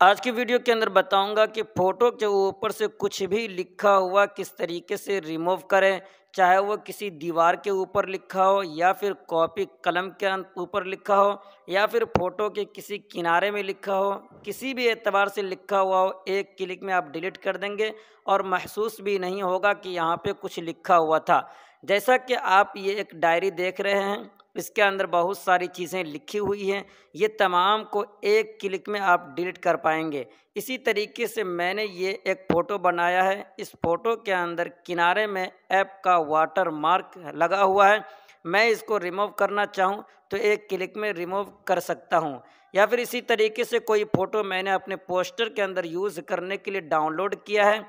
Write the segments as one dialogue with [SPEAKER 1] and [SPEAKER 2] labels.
[SPEAKER 1] आज की वीडियो के अंदर बताऊंगा कि फ़ोटो के ऊपर से कुछ भी लिखा हुआ किस तरीके से रिमूव करें, चाहे वो किसी दीवार के ऊपर लिखा हो या फिर कॉपी कलम के ऊपर लिखा हो या फिर फ़ोटो के किसी किनारे में लिखा हो, किसी भी एतबार से लिखा हुआ हो, एक क्लिक में आप डिलीट कर देंगे और महसूस भी नहीं होगा कि यहाँ पे कुछ लिखा हुआ था। जैसा कि आप ये एक डायरी देख रहे हैं, इसके अंदर बहुत सारी चीज़ें लिखी हुई हैं, ये तमाम को एक क्लिक में आप डिलीट कर पाएंगे। इसी तरीके से मैंने ये एक फ़ोटो बनाया है, इस फ़ोटो के अंदर किनारे में ऐप का वाटर मार्क लगा हुआ है। मैं इसको रिमूव करना चाहूँ तो एक क्लिक में रिमूव कर सकता हूँ। या फिर इसी तरीके से कोई फ़ोटो मैंने अपने पोस्टर के अंदर यूज़ करने के लिए डाउनलोड किया है,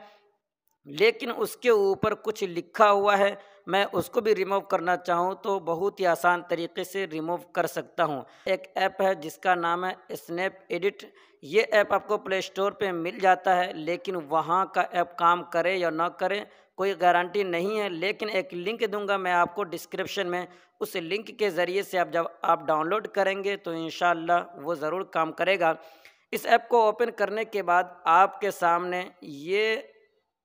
[SPEAKER 1] लेकिन उसके ऊपर कुछ लिखा हुआ है, मैं उसको भी रिमूव करना चाहूँ तो बहुत ही आसान तरीके से रिमूव कर सकता हूँ। एक ऐप है जिसका नाम है स्नैप एडिट। ये ऐप आपको प्ले स्टोर पे मिल जाता है, लेकिन वहाँ का ऐप काम करे या ना करे कोई गारंटी नहीं है। लेकिन एक लिंक दूंगा मैं आपको डिस्क्रिप्शन में, उस लिंक के ज़रिए से आप जब आप डाउनलोड करेंगे तो इंशाल्लाह वो ज़रूर काम करेगा। इस ऐप को ओपन करने के बाद आपके सामने ये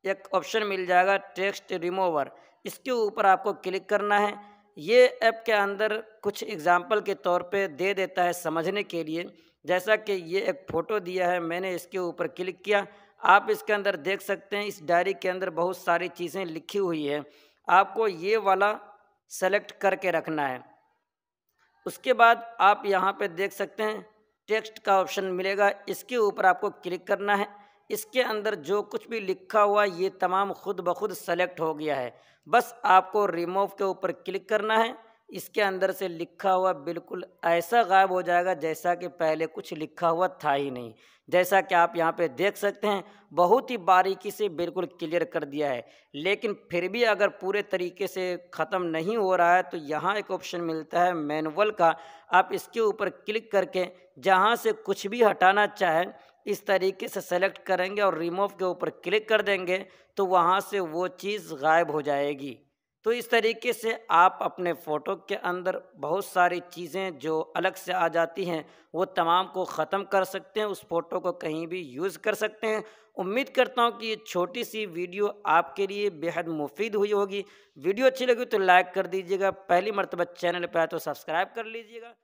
[SPEAKER 1] एक ऑप्शन मिल जाएगा, टेक्स्ट रिमूवर। इसके ऊपर आपको क्लिक करना है। ये ऐप के अंदर कुछ एग्जाम्पल के तौर पे दे देता है समझने के लिए। जैसा कि ये एक फ़ोटो दिया है, मैंने इसके ऊपर क्लिक किया। आप इसके अंदर देख सकते हैं, इस डायरी के अंदर बहुत सारी चीज़ें लिखी हुई है। आपको ये वाला सेलेक्ट करके रखना है। उसके बाद आप यहाँ पे देख सकते हैं टेक्स्ट का ऑप्शन मिलेगा, इसके ऊपर आपको क्लिक करना है। इसके अंदर जो कुछ भी लिखा हुआ ये तमाम खुद ब खुद सेलेक्ट हो गया है। बस आपको रिमूव के ऊपर क्लिक करना है। इसके अंदर से लिखा हुआ बिल्कुल ऐसा गायब हो जाएगा जैसा कि पहले कुछ लिखा हुआ था ही नहीं। जैसा कि आप यहाँ पे देख सकते हैं, बहुत ही बारीकी से बिल्कुल क्लियर कर दिया है। लेकिन फिर भी अगर पूरे तरीके से ख़त्म नहीं हो रहा है तो यहाँ एक ऑप्शन मिलता है मैनुअल का। आप इसके ऊपर क्लिक करके जहाँ से कुछ भी हटाना चाहें इस तरीके से सेलेक्ट करेंगे और रिमूव के ऊपर क्लिक कर देंगे तो वहाँ से वो चीज़ गायब हो जाएगी। तो इस तरीके से आप अपने फ़ोटो के अंदर बहुत सारी चीज़ें जो अलग से आ जाती हैं वो तमाम को ख़त्म कर सकते हैं, उस फ़ोटो को कहीं भी यूज़ कर सकते हैं। उम्मीद करता हूँ कि ये छोटी सी वीडियो आपके लिए बेहद मुफीद हुई होगी। वीडियो अच्छी लगी तो लाइक कर दीजिएगा, पहली मर्तबा चैनल पे आए तो सब्सक्राइब कर लीजिएगा।